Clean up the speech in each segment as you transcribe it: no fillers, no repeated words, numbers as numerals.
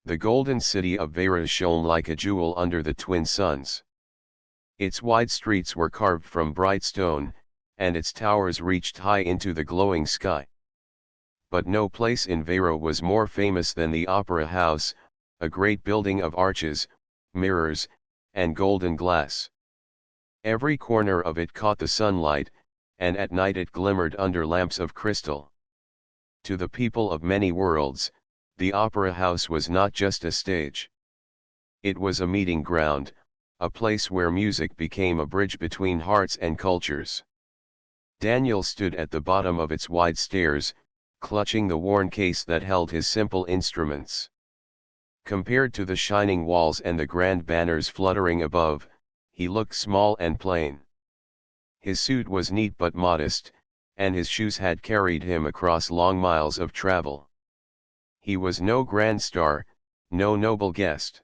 The golden city of Vera shone like a jewel under the twin suns. Its wide streets were carved from bright stone, and its towers reached high into the glowing sky. But no place in Vera was more famous than the Opera House, a great building of arches, mirrors, and golden glass. Every corner of it caught the sunlight, and at night it glimmered under lamps of crystal. To the people of many worlds, the Opera House was not just a stage. It was a meeting ground, a place where music became a bridge between hearts and cultures. Daniel stood at the bottom of its wide stairs, clutching the worn case that held his simple instruments. Compared to the shining walls and the grand banners fluttering above, he looked small and plain. His suit was neat but modest, and his shoes had carried him across long miles of travel. He was no grand star, no noble guest.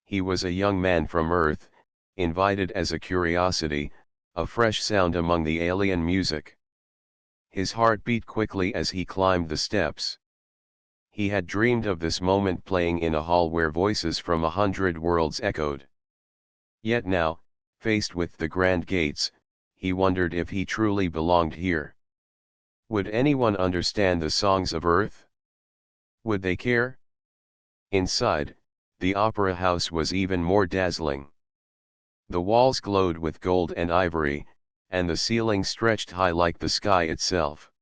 He was a young man from Earth, invited as a curiosity, a fresh sound among the alien music. His heart beat quickly as he climbed the steps. He had dreamed of this moment playing in a hall where voices from 100 worlds echoed. Yet now, faced with the grand gates, he wondered if he truly belonged here. Would anyone understand the songs of Earth? Would they care? Inside, the opera house was even more dazzling. The walls glowed with gold and ivory, and the ceiling stretched high like the sky itself.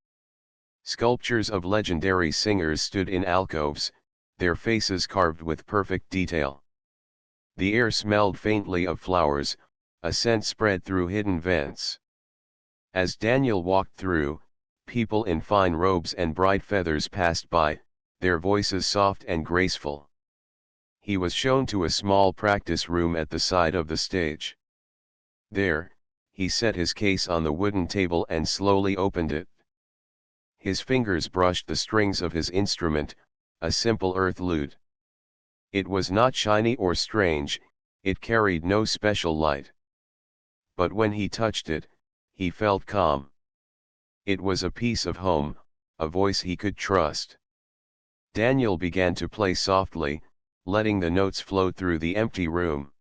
Sculptures of legendary singers stood in alcoves, their faces carved with perfect detail. The air smelled faintly of flowers, a scent spread through hidden vents. As Daniel walked through, people in fine robes and bright feathers passed by, their voices soft and graceful. He was shown to a small practice room at the side of the stage. There, he set his case on the wooden table and slowly opened it. His fingers brushed the strings of his instrument, a simple earth lute. It was not shiny or strange, it carried no special light. But when he touched it, he felt calm. It was a piece of home, a voice he could trust. Daniel began to play softly, letting the notes flow through the empty room.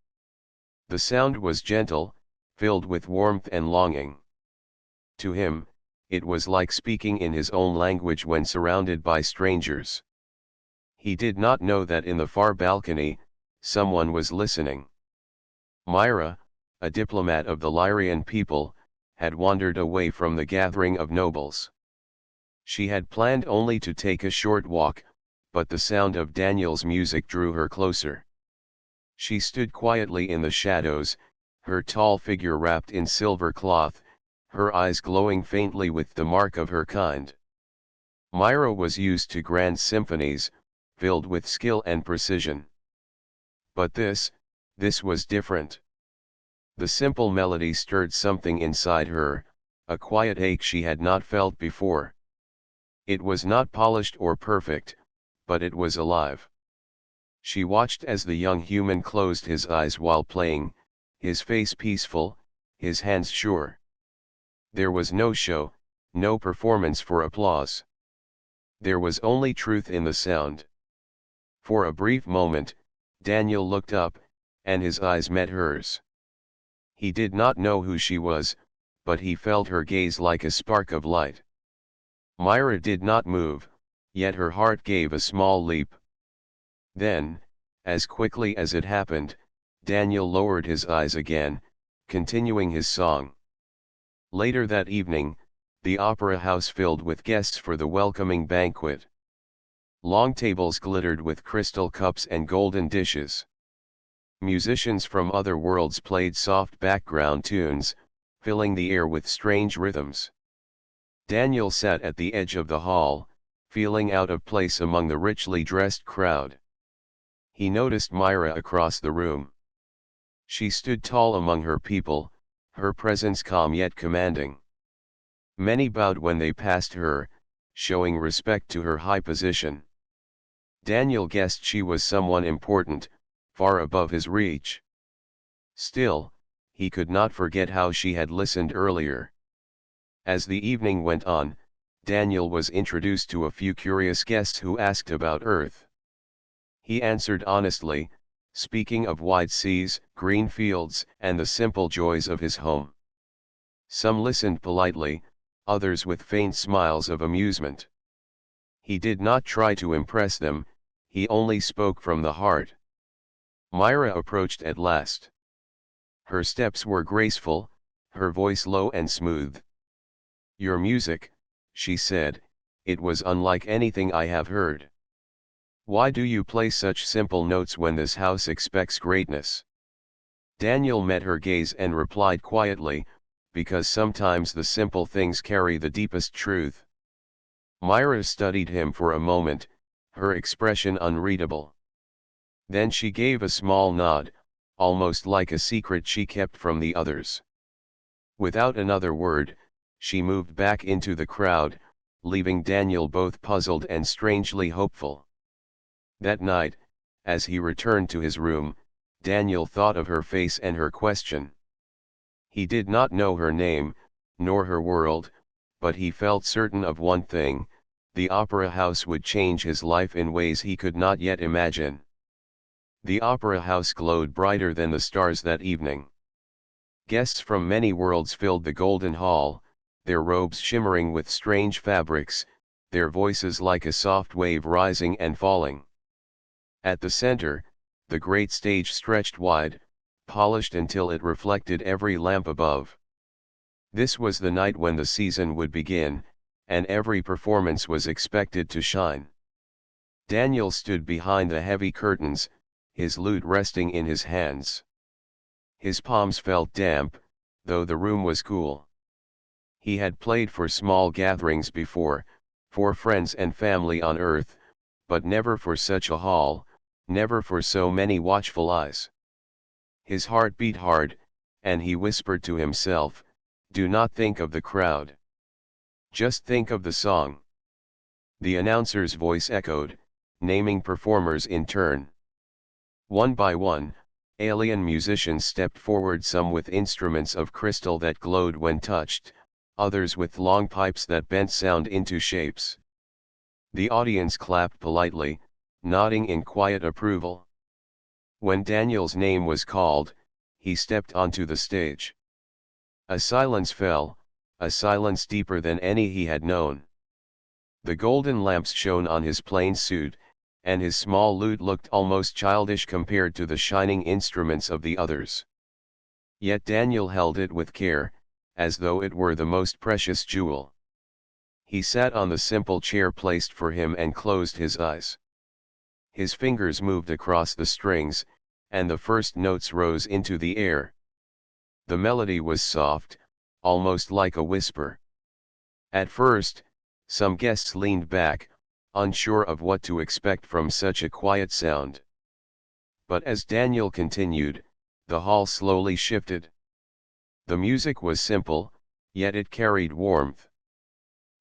The sound was gentle, filled with warmth and longing. To him, it was like speaking in his own language when surrounded by strangers. He did not know that in the far balcony, someone was listening. Myra, a diplomat of the Lyrian people, had wandered away from the gathering of nobles. She had planned only to take a short walk, but the sound of Daniel's music drew her closer. She stood quietly in the shadows, her tall figure wrapped in silver cloth, her eyes glowing faintly with the mark of her kind. Myra was used to grand symphonies, filled with skill and precision. But this was different. The simple melody stirred something inside her, a quiet ache she had not felt before. It was not polished or perfect, but it was alive. She watched as the young human closed his eyes while playing, his face peaceful, his hands sure. There was no show, no performance for applause. There was only truth in the sound. For a brief moment, Daniel looked up, and his eyes met hers. He did not know who she was, but he felt her gaze like a spark of light. Myra did not move, yet her heart gave a small leap. Then, as quickly as it happened, Daniel lowered his eyes again, continuing his song. Later that evening, the opera house filled with guests for the welcoming banquet. Long tables glittered with crystal cups and golden dishes. Musicians from other worlds played soft background tunes, filling the air with strange rhythms. Daniel sat at the edge of the hall, feeling out of place among the richly dressed crowd. He noticed Myra across the room. She stood tall among her people, her presence calm yet commanding. Many bowed when they passed her, showing respect to her high position. Daniel guessed she was someone important, far above his reach. Still, he could not forget how she had listened earlier. As the evening went on, Daniel was introduced to a few curious guests who asked about Earth. He answered honestly, speaking of wide seas, green fields, and the simple joys of his home. Some listened politely, others with faint smiles of amusement. He did not try to impress them, he only spoke from the heart. Myra approached at last. Her steps were graceful, her voice low and smooth. "Your music," she said, "it was unlike anything I have heard. Why do you play such simple notes when this house expects greatness?" Daniel met her gaze and replied quietly, "Because sometimes the simple things carry the deepest truth." Myra studied him for a moment, her expression unreadable. Then she gave a small nod, almost like a secret she kept from the others. Without another word, she moved back into the crowd, leaving Daniel both puzzled and strangely hopeful. That night, as he returned to his room, Daniel thought of her face and her question. He did not know her name, nor her world, but he felt certain of one thing: the opera house would change his life in ways he could not yet imagine. The opera house glowed brighter than the stars that evening. Guests from many worlds filled the golden hall, their robes shimmering with strange fabrics, their voices like a soft wave rising and falling. At the center, the great stage stretched wide, polished until it reflected every lamp above. This was the night when the season would begin, and every performance was expected to shine. Daniel stood behind the heavy curtains, his lute resting in his hands. His palms felt damp, though the room was cool. He had played for small gatherings before, for friends and family on earth, but never for such a hall, never for so many watchful eyes. His heart beat hard, and he whispered to himself, "Do not think of the crowd. Just think of the song." The announcer's voice echoed, naming performers in turn. One by one, alien musicians stepped forward, some with instruments of crystal that glowed when touched, others with long pipes that bent sound into shapes. The audience clapped politely, nodding in quiet approval. When Daniel's name was called, he stepped onto the stage. A silence fell, a silence deeper than any he had known. The golden lamps shone on his plain suit, and his small lute looked almost childish compared to the shining instruments of the others. Yet Daniel held it with care, as though it were the most precious jewel. He sat on the simple chair placed for him and closed his eyes. His fingers moved across the strings, and the first notes rose into the air. The melody was soft, almost like a whisper. At first, some guests leaned back, unsure of what to expect from such a quiet sound. But as Daniel continued, the hall slowly shifted. The music was simple, yet it carried warmth.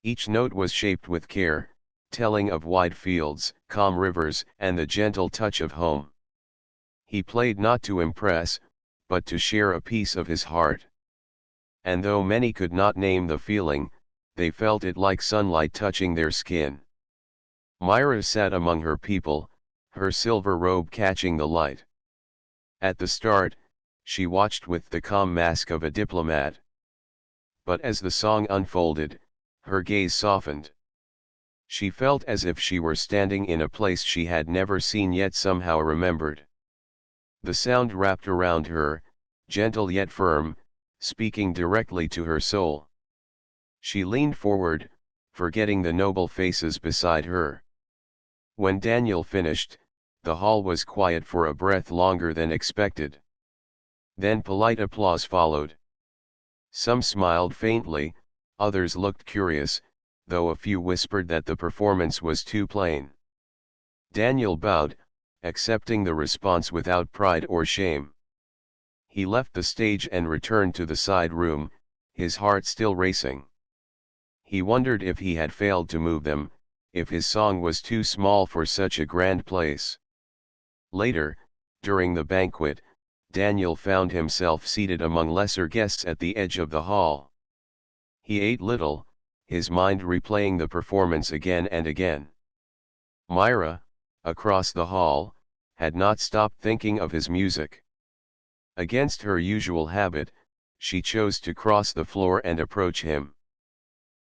Each note was shaped with care, telling of wide fields, calm rivers, and the gentle touch of home. He played not to impress, but to share a piece of his heart. And though many could not name the feeling, they felt it like sunlight touching their skin. Myra sat among her people, her silver robe catching the light. At the start, she watched with the calm mask of a diplomat. But as the song unfolded, her gaze softened. She felt as if she were standing in a place she had never seen yet somehow remembered. The sound wrapped around her, gentle yet firm, speaking directly to her soul. She leaned forward, forgetting the noble faces beside her. When Daniel finished, the hall was quiet for a breath longer than expected. Then polite applause followed. Some smiled faintly, others looked curious, though a few whispered that the performance was too plain. Daniel bowed, accepting the response without pride or shame. He left the stage and returned to the side room, his heart still racing. He wondered if he had failed to move them, if his song was too small for such a grand place. Later, during the banquet, Daniel found himself seated among lesser guests at the edge of the hall. He ate little, his mind replaying the performance again and again. Myra, across the hall, had not stopped thinking of his music. Against her usual habit, she chose to cross the floor and approach him.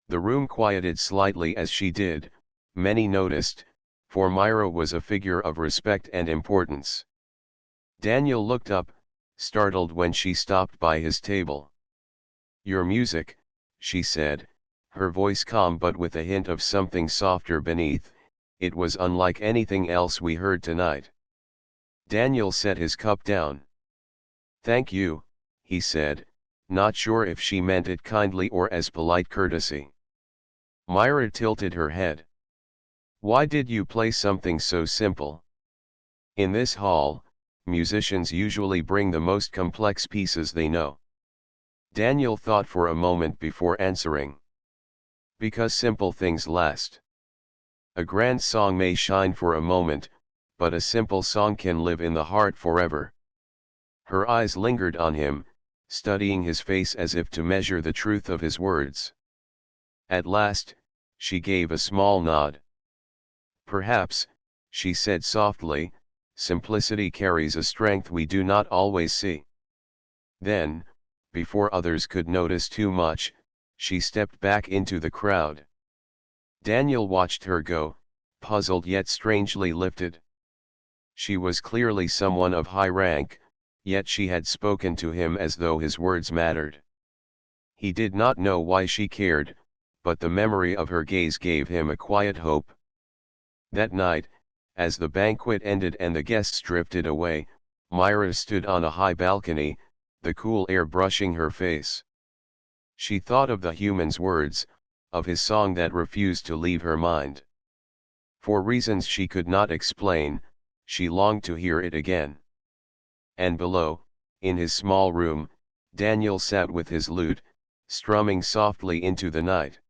The room quieted slightly as she did, many noticed, for Myra was a figure of respect and importance. Daniel looked up, startled when she stopped by his table. "Your music," she said, her voice calm but with a hint of something softer beneath. "It was unlike anything else we heard tonight." Daniel set his cup down. "Thank you," he said, not sure if she meant it kindly or as polite courtesy. Myra tilted her head. "Why did you play something so simple? In this hall, musicians usually bring the most complex pieces they know." Daniel thought for a moment before answering. "Because simple things last. A grand song may shine for a moment, but a simple song can live in the heart forever." Her eyes lingered on him, studying his face as if to measure the truth of his words. At last, she gave a small nod. "Perhaps," she said softly, "simplicity carries a strength we do not always see." Then, before others could notice too much, she stepped back into the crowd. Daniel watched her go, puzzled yet strangely lifted. She was clearly someone of high rank, yet she had spoken to him as though his words mattered. He did not know why she cared, but the memory of her gaze gave him a quiet hope. That night, as the banquet ended and the guests drifted away, Myra stood on a high balcony, the cool air brushing her face. She thought of the human's words, of his song that refused to leave her mind. For reasons she could not explain, she longed to hear it again. And below, in his small room, Daniel sat with his lute, strumming softly into the night.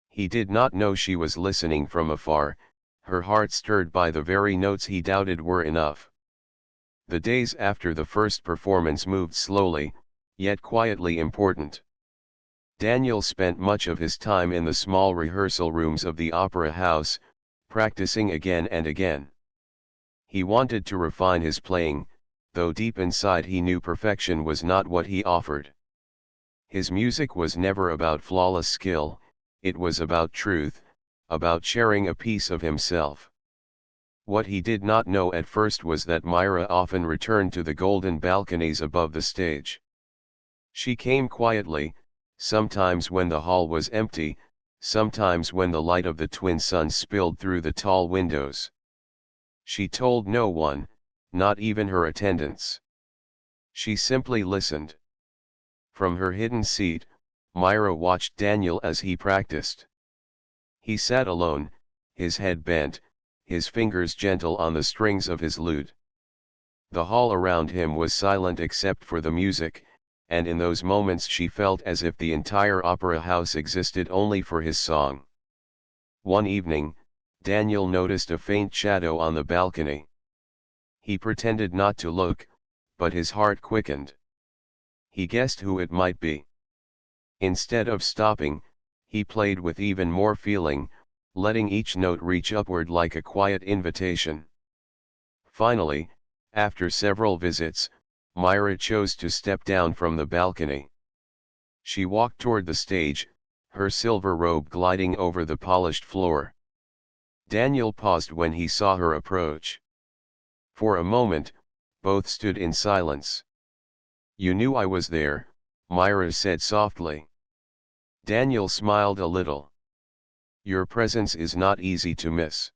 He did not know she was listening from afar, her heart stirred by the very notes he doubted were enough. The days after the first performance moved slowly, yet quietly important. Daniel spent much of his time in the small rehearsal rooms of the opera house, practicing again and again. He wanted to refine his playing, though deep inside he knew perfection was not what he offered. His music was never about flawless skill, it was about truth, about sharing a piece of himself. What he did not know at first was that Myra often returned to the golden balconies above the stage. She came quietly, sometimes when the hall was empty, sometimes when the light of the twin suns spilled through the tall windows. She told no one, not even her attendants. She simply listened. From her hidden seat, Myra watched Daniel as he practiced. He sat alone, his head bent, his fingers gentle on the strings of his lute. The hall around him was silent except for the music, and in those moments she felt as if the entire opera house existed only for his song. One evening, Daniel noticed a faint shadow on the balcony. He pretended not to look, but his heart quickened. He guessed who it might be. Instead of stopping, he played with even more feeling, letting each note reach upward like a quiet invitation. Finally, after several visits, Myra chose to step down from the balcony. She walked toward the stage, her silver robe gliding over the polished floor. Daniel paused when he saw her approach. For a moment, both stood in silence. "You knew I was there," Myra said softly. Daniel smiled a little. "Your presence is not easy to miss."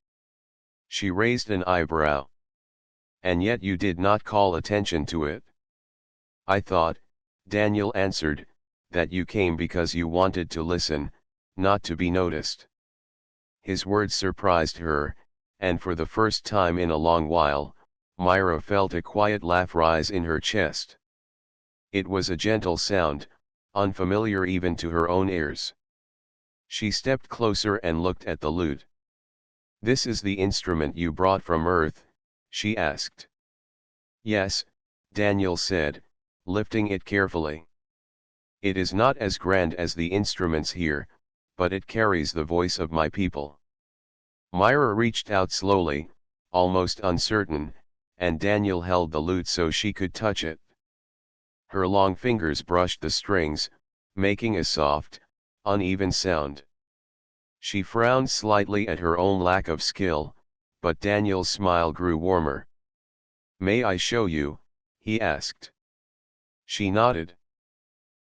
She raised an eyebrow. "And yet you did not call attention to it." "I thought," Daniel answered, "that you came because you wanted to listen, not to be noticed." His words surprised her, and for the first time in a long while, Myra felt a quiet laugh rise in her chest. It was a gentle sound, unfamiliar even to her own ears. She stepped closer and looked at the lute. "This is the instrument you brought from Earth?" she asked. "Yes," Daniel said, lifting it carefully. "It is not as grand as the instruments here, but it carries the voice of my people." Myra reached out slowly, almost uncertain, and Daniel held the lute so she could touch it. Her long fingers brushed the strings, making a soft, uneven sound. She frowned slightly at her own lack of skill, but Daniel's smile grew warmer. "May I show you?" he asked. She nodded.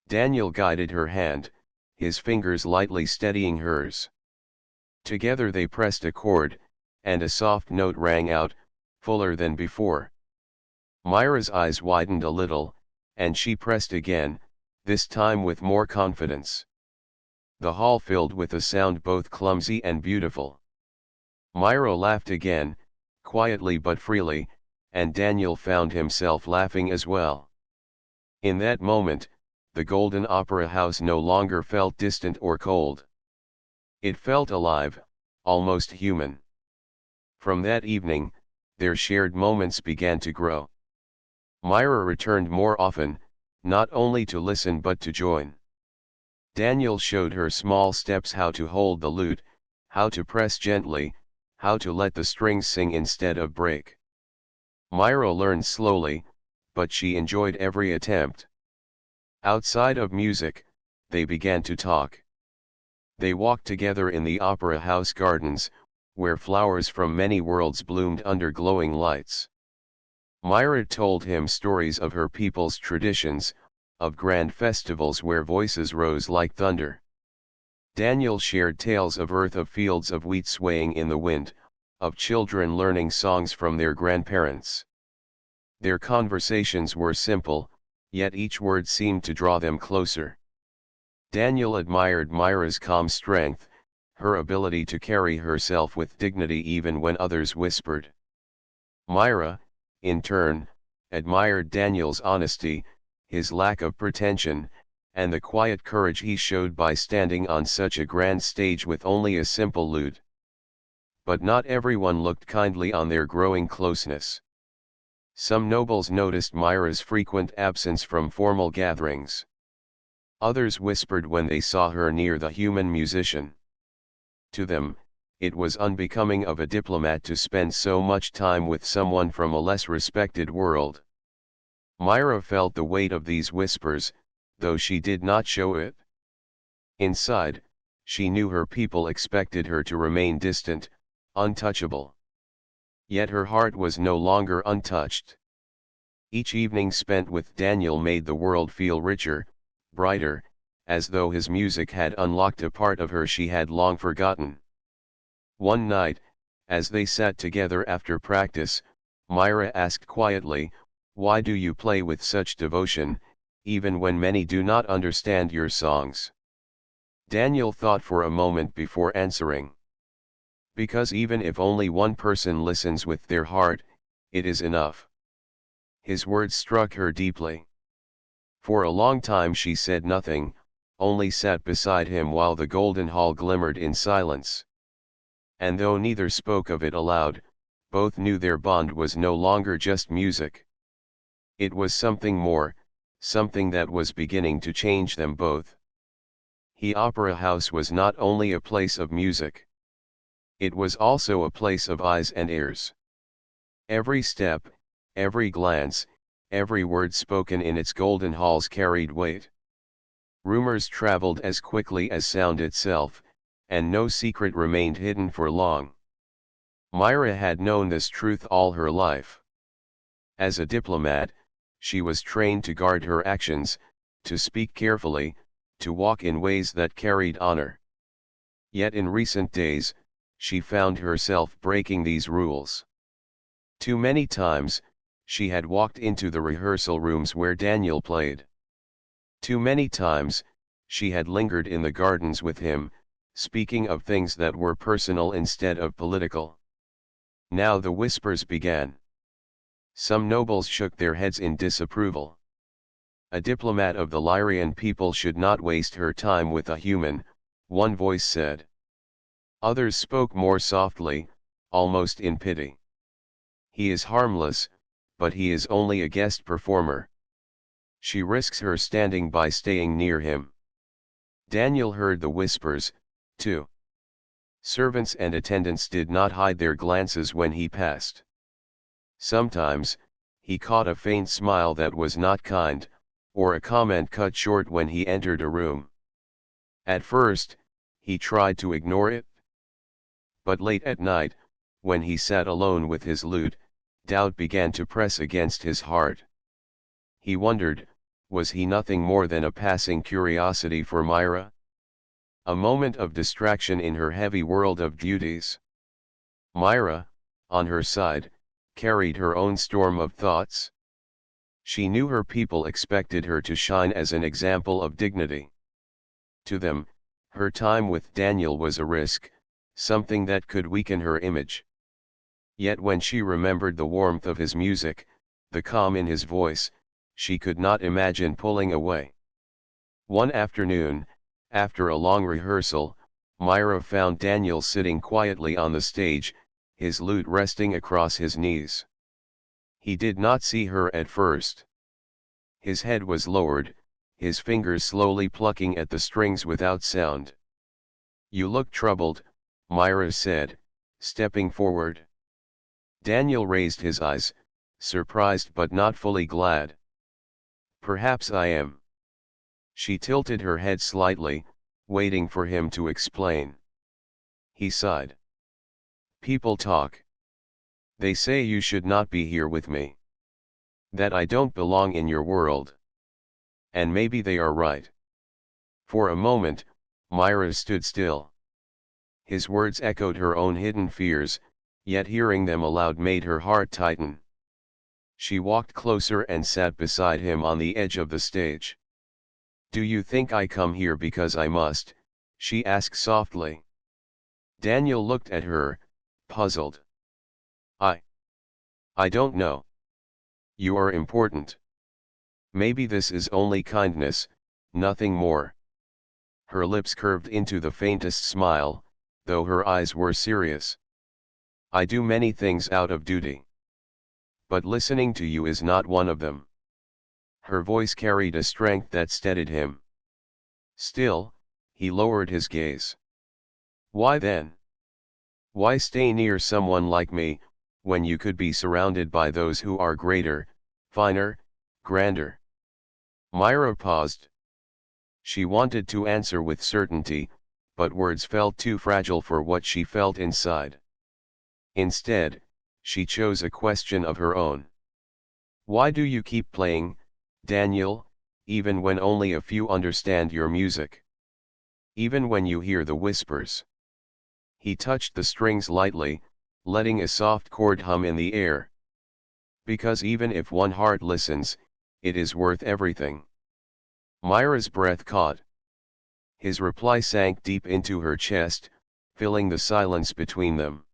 Daniel guided her hand, his fingers lightly steadying hers. Together they pressed a chord, and a soft note rang out, fuller than before. Myra's eyes widened a little, and she pressed again, this time with more confidence. The hall filled with a sound both clumsy and beautiful. Myra laughed again, quietly but freely, and Daniel found himself laughing as well. In that moment, the Golden Opera House no longer felt distant or cold. It felt alive, almost human. From that evening, their shared moments began to grow. Myra returned more often, not only to listen but to join. Daniel showed her small steps: how to hold the lute, how to press gently, how to let the strings sing instead of break. Myra learned slowly, but she enjoyed every attempt. Outside of music, they began to talk. They walked together in the Opera House gardens, where flowers from many worlds bloomed under glowing lights. Myra told him stories of her people's traditions, of grand festivals where voices rose like thunder. Daniel shared tales of earth, of fields of wheat swaying in the wind, of children learning songs from their grandparents. Their conversations were simple, yet each word seemed to draw them closer. Daniel admired Myra's calm strength, her ability to carry herself with dignity even when others whispered. Myra, in turn, admired Daniel's honesty, his lack of pretension, and the quiet courage he showed by standing on such a grand stage with only a simple lute. But not everyone looked kindly on their growing closeness. Some nobles noticed Myra's frequent absence from formal gatherings. Others whispered when they saw her near the human musician. To them, it was unbecoming of a diplomat to spend so much time with someone from a less respected world. Myra felt the weight of these whispers, though she did not show it. Inside, she knew her people expected her to remain distant, untouchable. Yet her heart was no longer untouched. Each evening spent with Daniel made the world feel richer, brighter, as though his music had unlocked a part of her she had long forgotten. One night, as they sat together after practice, Myra asked quietly, "Why do you play with such devotion, even when many do not understand your songs?" Daniel thought for a moment before answering. "Because even if only one person listens with their heart, it is enough." His words struck her deeply. For a long time she said nothing, only sat beside him while the golden hall glimmered in silence. And though neither spoke of it aloud, both knew their bond was no longer just music. It was something more, something that was beginning to change them both. The Opera House was not only a place of music. It was also a place of eyes and ears. Every step, every glance, every word spoken in its golden halls carried weight. Rumors traveled as quickly as sound itself, and no secret remained hidden for long. Myra had known this truth all her life. As a diplomat, she was trained to guard her actions, to speak carefully, to walk in ways that carried honor. Yet in recent days, she found herself breaking these rules. Too many times, she had walked into the rehearsal rooms where Daniel played. Too many times, she had lingered in the gardens with him, speaking of things that were personal instead of political. Now the whispers began. Some nobles shook their heads in disapproval. A diplomat of the Lyrian people should not waste her time with a human, one voice said. Others spoke more softly, almost in pity. He is harmless, but he is only a guest performer. She risks her standing by staying near him. Daniel heard the whispers, too. Servants and attendants did not hide their glances when he passed. Sometimes, he caught a faint smile that was not kind, or a comment cut short when he entered a room. At first, he tried to ignore it. But late at night, when he sat alone with his lute, doubt began to press against his heart. He wondered, was he nothing more than a passing curiosity for Myra? A moment of distraction in her heavy world of duties. Myra, on her side, carried her own storm of thoughts. She knew her people expected her to shine as an example of dignity. To them, her time with Daniel was a risk, something that could weaken her image. Yet when she remembered the warmth of his music, the calm in his voice, she could not imagine pulling away. One afternoon, after a long rehearsal, Myra found Daniel sitting quietly on the stage, his lute resting across his knees. He did not see her at first. His head was lowered, his fingers slowly plucking at the strings without sound. "You look troubled," Myra said, stepping forward. Daniel raised his eyes, surprised but not fully glad. "Perhaps I am." She tilted her head slightly, waiting for him to explain. He sighed. "People talk. They say you should not be here with me. That I don't belong in your world. And maybe they are right." For a moment, Myra stood still. His words echoed her own hidden fears, yet hearing them aloud made her heart tighten. She walked closer and sat beside him on the edge of the stage. "Do you think I come here because I must?" she asked softly. Daniel looked at her, puzzled. I don't know. You are important. Maybe this is only kindness, nothing more." Her lips curved into the faintest smile, though her eyes were serious. "I do many things out of duty. But listening to you is not one of them." Her voice carried a strength that steadied him. Still, he lowered his gaze. "Why then? Why stay near someone like me, when you could be surrounded by those who are greater, finer, grander?" Myra paused. She wanted to answer with certainty, but words felt too fragile for what she felt inside. Instead, she chose a question of her own. "Why do you keep playing, Daniel, even when only a few understand your music? Even when you hear the whispers?" He touched the strings lightly, letting a soft chord hum in the air. "Because even if one heart listens, it is worth everything." Myra's breath caught. His reply sank deep into her chest, filling the silence between them.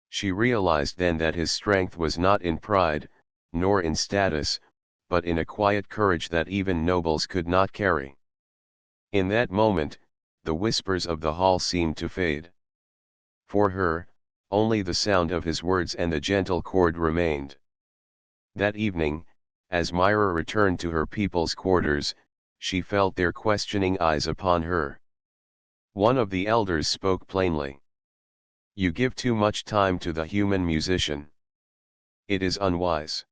She realized then that his strength was not in pride, nor in status, but in a quiet courage that even nobles could not carry. In that moment, the whispers of the hall seemed to fade. For her, only the sound of his words and the gentle chord remained. That evening, as Myra returned to her people's quarters, she felt their questioning eyes upon her. One of the elders spoke plainly. "You give too much time to the human musician. It is unwise."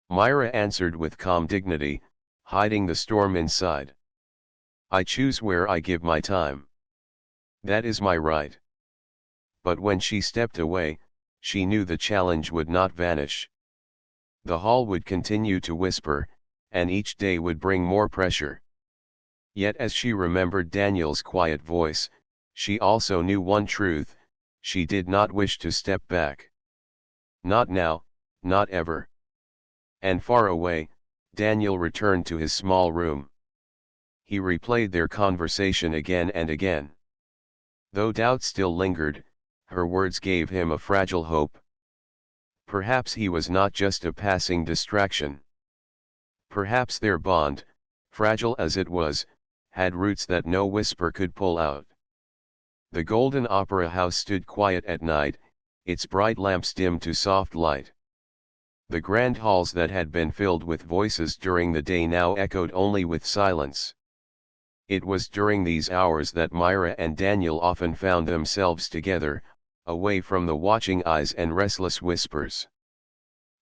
Myra answered with calm dignity, hiding the storm inside. "I choose where I give my time. That is my right." But when she stepped away, she knew the challenge would not vanish. The hall would continue to whisper, and each day would bring more pressure. Yet as she remembered Daniel's quiet voice, she also knew one truth: she did not wish to step back. Not now, not ever. And far away, Daniel returned to his small room. He replayed their conversation again and again. Though doubt still lingered, her words gave him a fragile hope. Perhaps he was not just a passing distraction. Perhaps their bond, fragile as it was, had roots that no whisper could pull out. The Golden Opera House stood quiet at night, its bright lamps dimmed to soft light. The grand halls that had been filled with voices during the day now echoed only with silence. It was during these hours that Myra and Daniel often found themselves together, away from the watching eyes and restless whispers.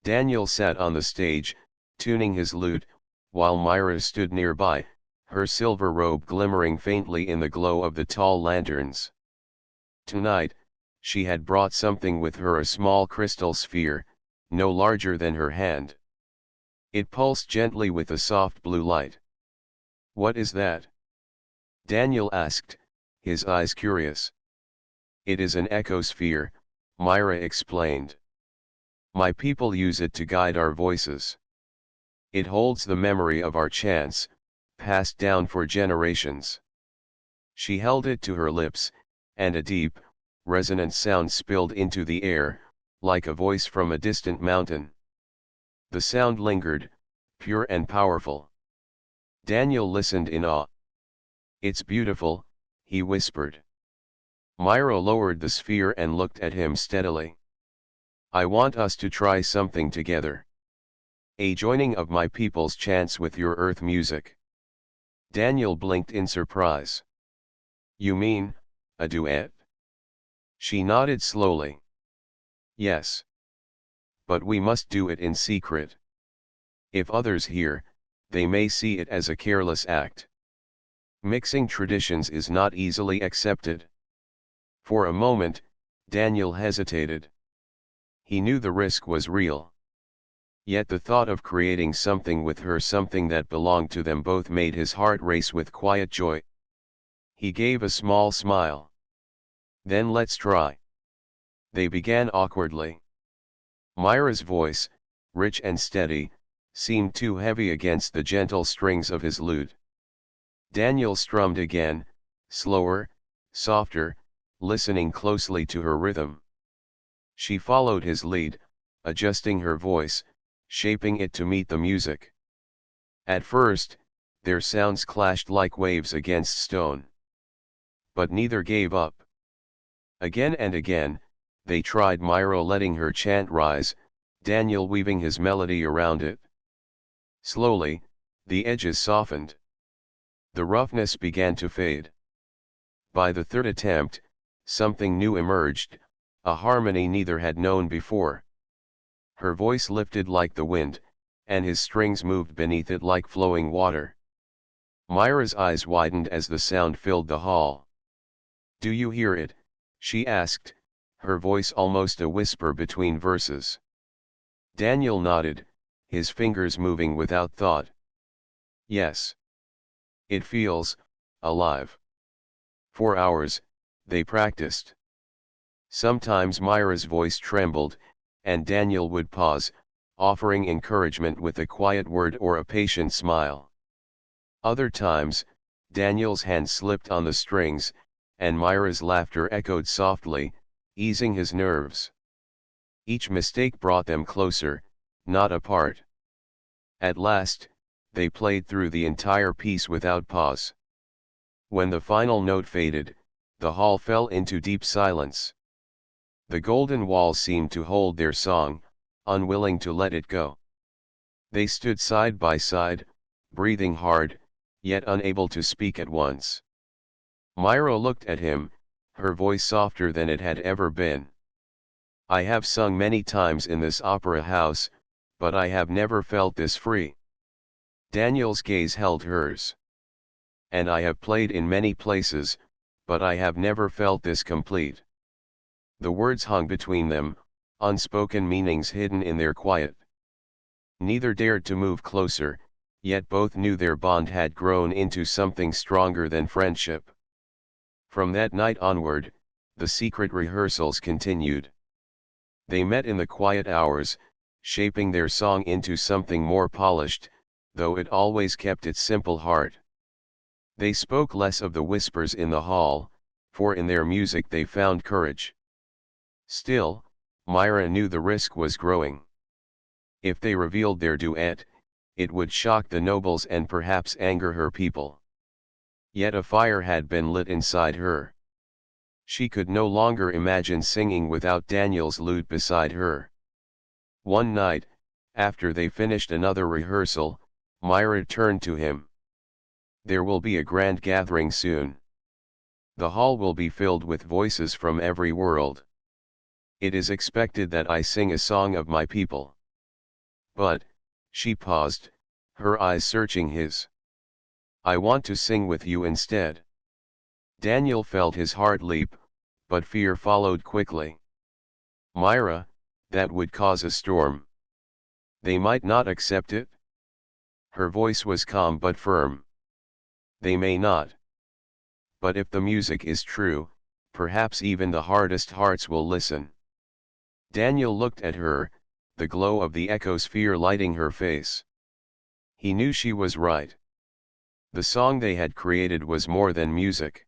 Daniel sat on the stage, tuning his lute, while Myra stood nearby, her silver robe glimmering faintly in the glow of the tall lanterns. Tonight, she had brought something with her, a small crystal sphere, no larger than her hand. It pulsed gently with a soft blue light. "What is that?" Daniel asked, his eyes curious. "It is an echosphere," Myra explained. "My people use it to guide our voices. It holds the memory of our chants, passed down for generations." She held it to her lips, and a deep, resonant sound spilled into the air, like a voice from a distant mountain. The sound lingered, pure and powerful. Daniel listened in awe. "It's beautiful," he whispered. Myra lowered the sphere and looked at him steadily. "I want us to try something together. A joining of my people's chants with your earth music." Daniel blinked in surprise. "You mean, a duet?" She nodded slowly. "Yes. But we must do it in secret. If others hear, they may see it as a careless act. Mixing traditions is not easily accepted." For a moment, Daniel hesitated. He knew the risk was real. Yet the thought of creating something with her, something that belonged to them both, made his heart race with quiet joy. He gave a small smile. "Then let's try." They began awkwardly. Myra's voice, rich and steady, seemed too heavy against the gentle strings of his lute. Daniel strummed again, slower, softer, listening closely to her rhythm. She followed his lead, adjusting her voice, shaping it to meet the music. At first, their sounds clashed like waves against stone. But neither gave up. Again and again, they tried, Myra letting her chant rise, Daniel weaving his melody around it. Slowly, the edges softened. The roughness began to fade. By the third attempt, something new emerged, a harmony neither had known before. Her voice lifted like the wind, and his strings moved beneath it like flowing water. Myra's eyes widened as the sound filled the hall. "Do you hear it?" she asked, her voice almost a whisper between verses. Daniel nodded, his fingers moving without thought. "Yes. It feels alive." For hours, they practiced. Sometimes Myra's voice trembled, and Daniel would pause, offering encouragement with a quiet word or a patient smile. Other times, Daniel's hand slipped on the strings, and Myra's laughter echoed softly, easing his nerves. Each mistake brought them closer, not apart. At last, they played through the entire piece without pause. When the final note faded, the hall fell into deep silence. The golden walls seemed to hold their song, unwilling to let it go. They stood side by side, breathing hard, yet unable to speak at once. Myra looked at him, her voice softer than it had ever been. "I have sung many times in this opera house, but I have never felt this free." Daniel's gaze held hers. "And I have played in many places, but I have never felt this complete." The words hung between them, unspoken meanings hidden in their quiet. Neither dared to move closer, yet both knew their bond had grown into something stronger than friendship. From that night onward, the secret rehearsals continued. They met in the quiet hours, shaping their song into something more polished, though it always kept its simple heart. They spoke less of the whispers in the hall, for in their music they found courage. Still, Myra knew the risk was growing. If they revealed their duet, it would shock the nobles and perhaps anger her people. Yet a fire had been lit inside her. She could no longer imagine singing without Daniel's lute beside her. One night, after they finished another rehearsal, Myra turned to him. "There will be a grand gathering soon. The hall will be filled with voices from every world. It is expected that I sing a song of my people. But, she paused, her eyes searching his. I want to sing with you instead. Daniel felt his heart leap, but fear followed quickly. Myra, that would cause a storm. They might not accept it. Her voice was calm but firm. They may not. But if the music is true, perhaps even the hardest hearts will listen. Daniel looked at her, the glow of the ecosphere lighting her face. He knew she was right. The song they had created was more than music.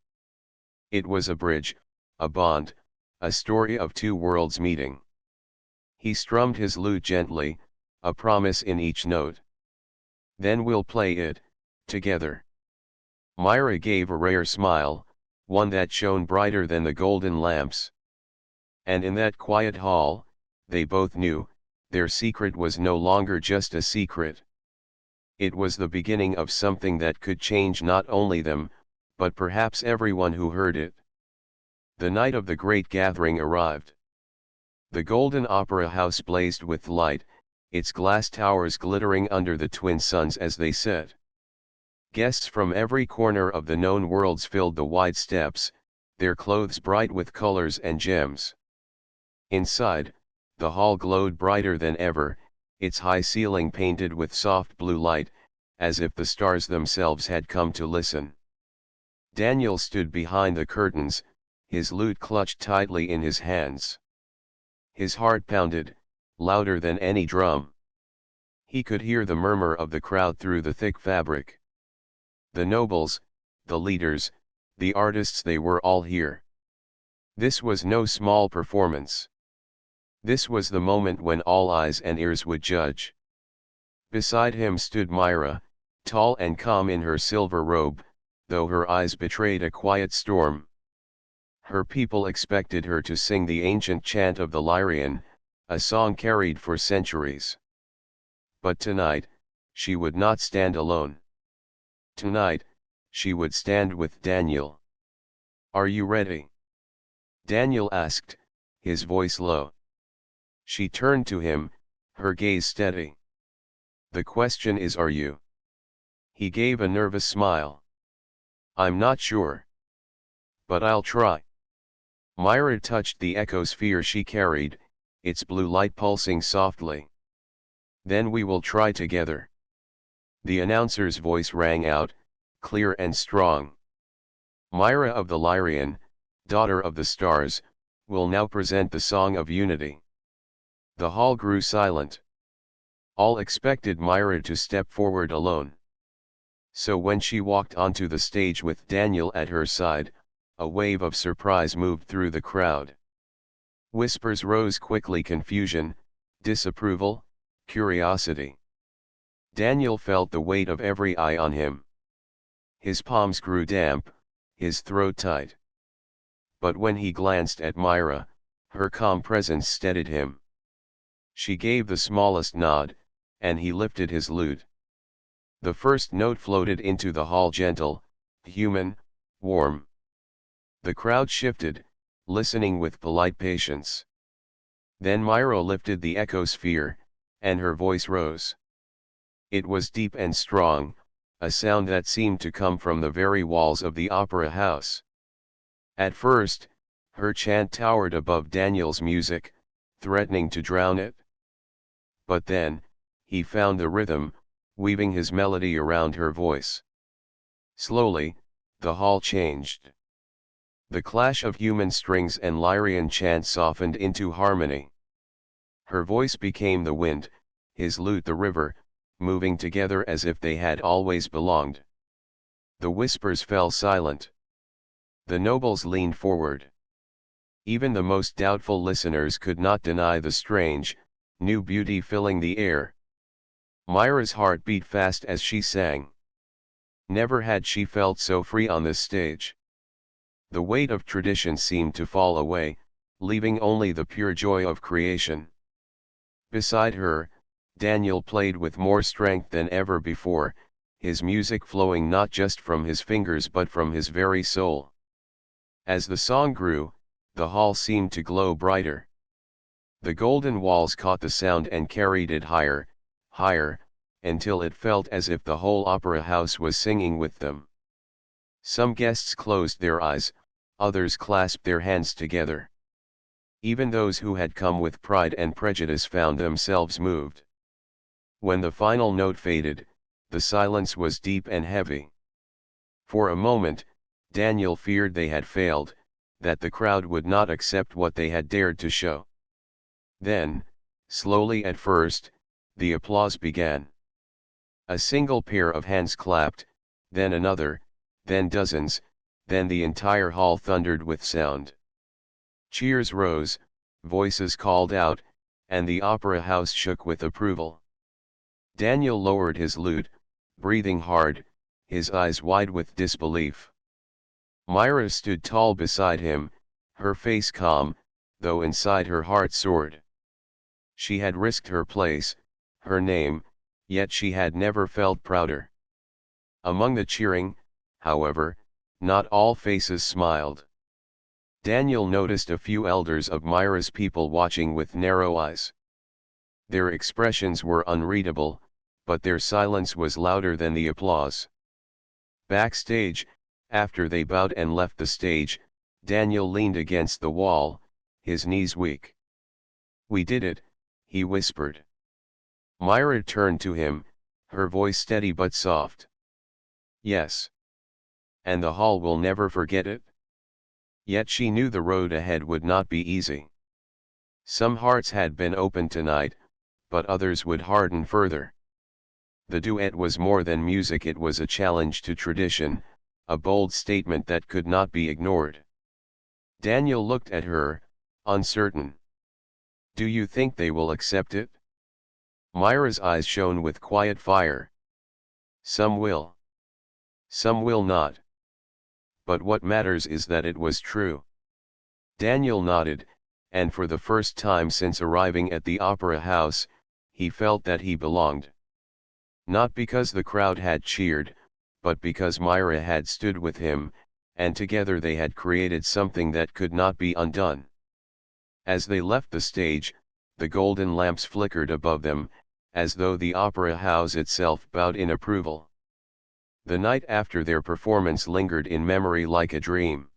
It was a bridge, a bond, a story of two worlds meeting. He strummed his lute gently, a promise in each note. Then we'll play it, together. Myra gave a rare smile, one that shone brighter than the golden lamps. And in that quiet hall, they both knew, their secret was no longer just a secret. It was the beginning of something that could change not only them, but perhaps everyone who heard it. The night of the great gathering arrived. The golden opera house blazed with light, its glass towers glittering under the twin suns as they set. Guests from every corner of the known worlds filled the wide steps, their clothes bright with colors and gems. Inside, the hall glowed brighter than ever, its high ceiling painted with soft blue light, as if the stars themselves had come to listen. Daniel stood behind the curtains, his lute clutched tightly in his hands. His heart pounded, louder than any drum. He could hear the murmur of the crowd through the thick fabric. The nobles, the leaders, the artists, they were all here. This was no small performance. This was the moment when all eyes and ears would judge. Beside him stood Myra, tall and calm in her silver robe, though her eyes betrayed a quiet storm. Her people expected her to sing the ancient chant of the Lyrian, a song carried for centuries. But tonight, she would not stand alone. Tonight, she would stand with Daniel. Are you ready? Daniel asked, his voice low. She turned to him, her gaze steady. The question is, are you? He gave a nervous smile. I'm not sure. But I'll try. Myra touched the ecosphere she carried, its blue light pulsing softly. Then we will try together. The announcer's voice rang out, clear and strong. Myra of the Lyrian, daughter of the stars, will now present the Song of Unity. The hall grew silent. All expected Myra to step forward alone. So when she walked onto the stage with Daniel at her side, a wave of surprise moved through the crowd. Whispers rose quickly: confusion, disapproval, curiosity. Daniel felt the weight of every eye on him. His palms grew damp, his throat tight. But when he glanced at Myra, her calm presence steadied him. She gave the smallest nod, and he lifted his lute. The first note floated into the hall, gentle, human, warm. The crowd shifted, listening with polite patience. Then Myra lifted the ecosphere, and her voice rose. It was deep and strong, a sound that seemed to come from the very walls of the opera house. At first, her chant towered above Daniel's music, threatening to drown it. But then, he found the rhythm, weaving his melody around her voice. Slowly, the hall changed. The clash of human strings and Lyrian chant softened into harmony. Her voice became the wind, his lute the river, moving together as if they had always belonged. The whispers fell silent. The nobles leaned forward. Even the most doubtful listeners could not deny the strange, new beauty filling the air. Myra's heart beat fast as she sang. Never had she felt so free on this stage. The weight of tradition seemed to fall away, leaving only the pure joy of creation. Beside her, Daniel played with more strength than ever before, his music flowing not just from his fingers but from his very soul. As the song grew, the hall seemed to glow brighter. The golden walls caught the sound and carried it higher, higher, until it felt as if the whole opera house was singing with them. Some guests closed their eyes, others clasped their hands together. Even those who had come with pride and prejudice found themselves moved. When the final note faded, the silence was deep and heavy. For a moment, Daniel feared they had failed, that the crowd would not accept what they had dared to show. Then, slowly at first, the applause began. A single pair of hands clapped, then another, then dozens, then the entire hall thundered with sound. Cheers rose, voices called out, and the opera house shook with approval. Daniel lowered his lute, breathing hard, his eyes wide with disbelief. Myra stood tall beside him, her face calm, though inside her heart soared. She had risked her place, her name, yet she had never felt prouder. Among the cheering, however, not all faces smiled. Daniel noticed a few elders of Myra's people watching with narrow eyes. Their expressions were unreadable, but their silence was louder than the applause. Backstage, after they bowed and left the stage, Daniel leaned against the wall, his knees weak. "We did it," he whispered. Myra turned to him, her voice steady but soft. "Yes. And the hall will never forget it." Yet she knew the road ahead would not be easy. Some hearts had been opened tonight, but others would harden further. The duet was more than music, it was a challenge to tradition, a bold statement that could not be ignored. Daniel looked at her, uncertain. "Do you think they will accept it?" Myra's eyes shone with quiet fire. "Some will. Some will not. But what matters is that it was true." Daniel nodded, and for the first time since arriving at the opera house, he felt that he belonged. Not because the crowd had cheered, but because Myra had stood with him, and together they had created something that could not be undone. As they left the stage, the golden lamps flickered above them, as though the opera house itself bowed in approval. The night after their performance lingered in memory like a dream.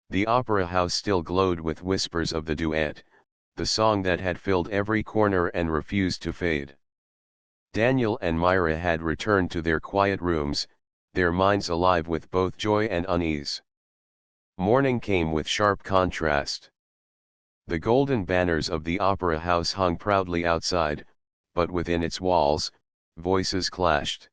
The opera house still glowed with whispers of the duet, the song that had filled every corner and refused to fade. Daniel and Myra had returned to their quiet rooms, their minds alive with both joy and unease. Morning came with sharp contrast. The golden banners of the opera house hung proudly outside, but within its walls, voices clashed.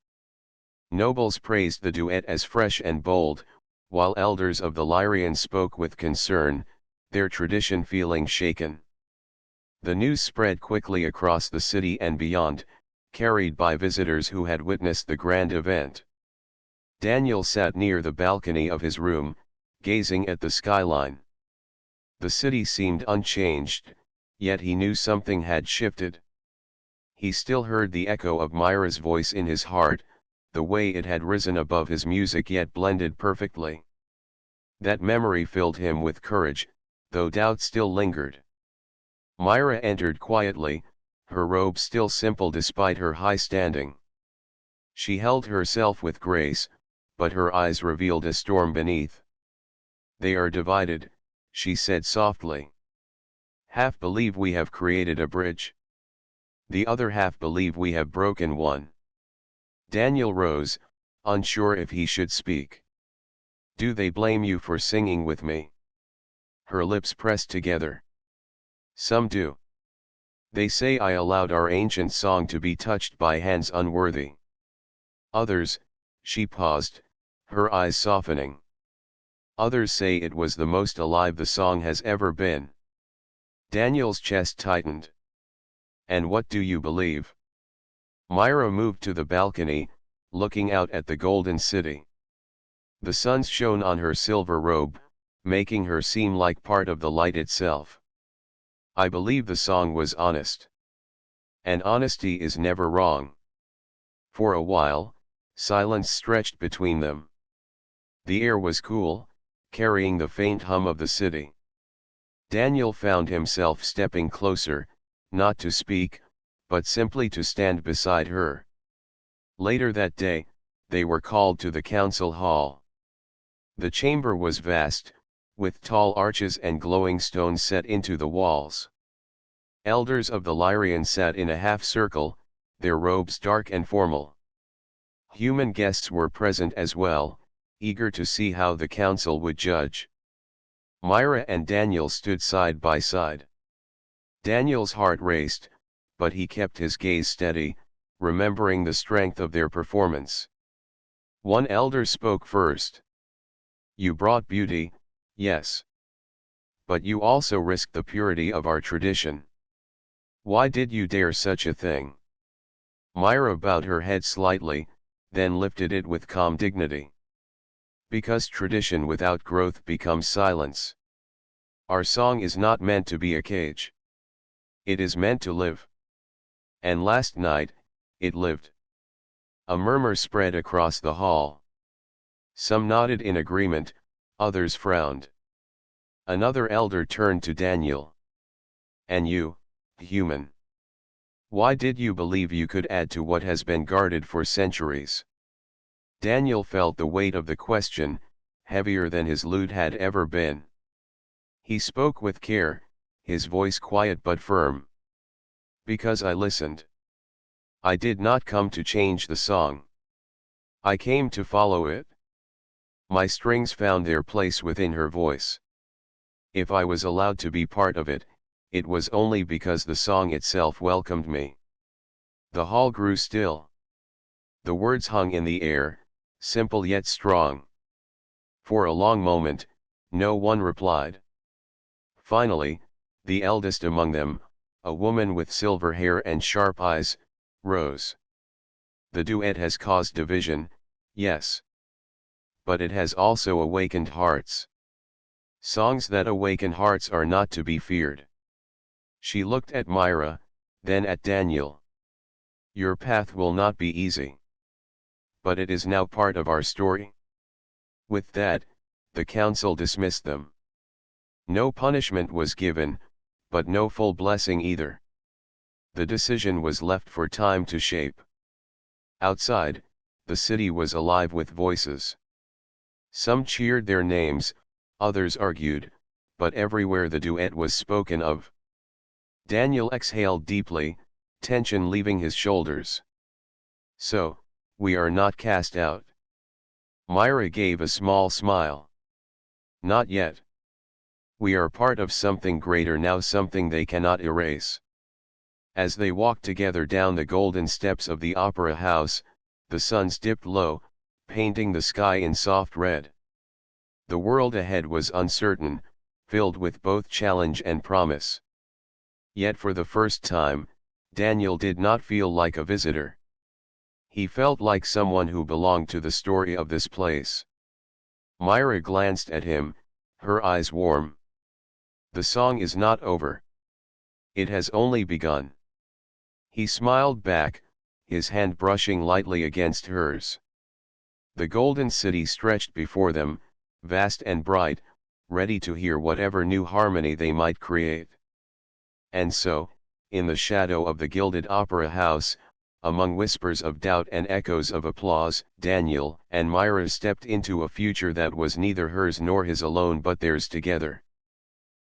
Nobles praised the duet as fresh and bold, while elders of the Lyrian spoke with concern, their tradition feeling shaken. The news spread quickly across the city and beyond, carried by visitors who had witnessed the grand event. Daniel sat near the balcony of his room, gazing at the skyline. The city seemed unchanged, yet he knew something had shifted. He still heard the echo of Myra's voice in his heart, the way it had risen above his music yet blended perfectly. That memory filled him with courage, though doubt still lingered. Myra entered quietly, her robe still simple despite her high standing. She held herself with grace, but her eyes revealed a storm beneath. "They are divided," she said softly. "Half believe we have created a bridge. The other half believe we have broken one." Daniel rose, unsure if he should speak. "Do they blame you for singing with me?" Her lips pressed together. "Some do. They say I allowed our ancient song to be touched by hands unworthy. Others," she paused, her eyes softening. "Others say it was the most alive the song has ever been." Daniel's chest tightened. "And what do you believe?" Myra moved to the balcony, looking out at the golden city. The sun shone on her silver robe, making her seem like part of the light itself. "I believe the song was honest. And honesty is never wrong." For a while, silence stretched between them. The air was cool, carrying the faint hum of the city. Daniel found himself stepping closer, not to speak, but simply to stand beside her. Later that day, they were called to the council hall. The chamber was vast, with tall arches and glowing stones set into the walls. Elders of the Lyrian sat in a half-circle, their robes dark and formal. Human guests were present as well, eager to see how the council would judge. Myra and Daniel stood side by side. Daniel's heart raced, but he kept his gaze steady, remembering the strength of their performance. One elder spoke first. "You brought beauty, yes. But you also risked the purity of our tradition. Why did you dare such a thing?" Myra bowed her head slightly, then lifted it with calm dignity. "Because tradition without growth becomes silence. Our song is not meant to be a cage. It is meant to live. And last night, it lived." A murmur spread across the hall. Some nodded in agreement, others frowned. Another elder turned to Daniel. "And you, human? Why did you believe you could add to what has been guarded for centuries?" Daniel felt the weight of the question, heavier than his lute had ever been. He spoke with care, his voice quiet but firm. "Because I listened. I did not come to change the song. I came to follow it." My strings found their place within her voice. If I was allowed to be part of it, it was only because the song itself welcomed me. The hall grew still. The words hung in the air, simple yet strong. For a long moment, no one replied. Finally, the eldest among them, a woman with silver hair and sharp eyes, rose. "The duet has caused division, yes. But it has also awakened hearts. Songs that awaken hearts are not to be feared." She looked at Myra, then at Daniel. "Your path will not be easy. But it is now part of our story." With that, the council dismissed them. No punishment was given, but no full blessing either. The decision was left for time to shape. Outside, the city was alive with voices. Some cheered their names, others argued, but everywhere the duet was spoken of. Daniel exhaled deeply, tension leaving his shoulders. "So, we are not cast out." Myra gave a small smile. "Not yet. We are part of something greater now, something they cannot erase." As they walked together down the golden steps of the opera house, the suns dipped low, painting the sky in soft red. The world ahead was uncertain, filled with both challenge and promise. Yet for the first time, Daniel did not feel like a visitor. He felt like someone who belonged to the story of this place. Myra glanced at him, her eyes warm. "The song is not over. It has only begun." He smiled back, his hand brushing lightly against hers. The golden city stretched before them, vast and bright, ready to hear whatever new harmony they might create. And so, in the shadow of the gilded opera house, among whispers of doubt and echoes of applause, Daniel and Myra stepped into a future that was neither hers nor his alone but theirs together.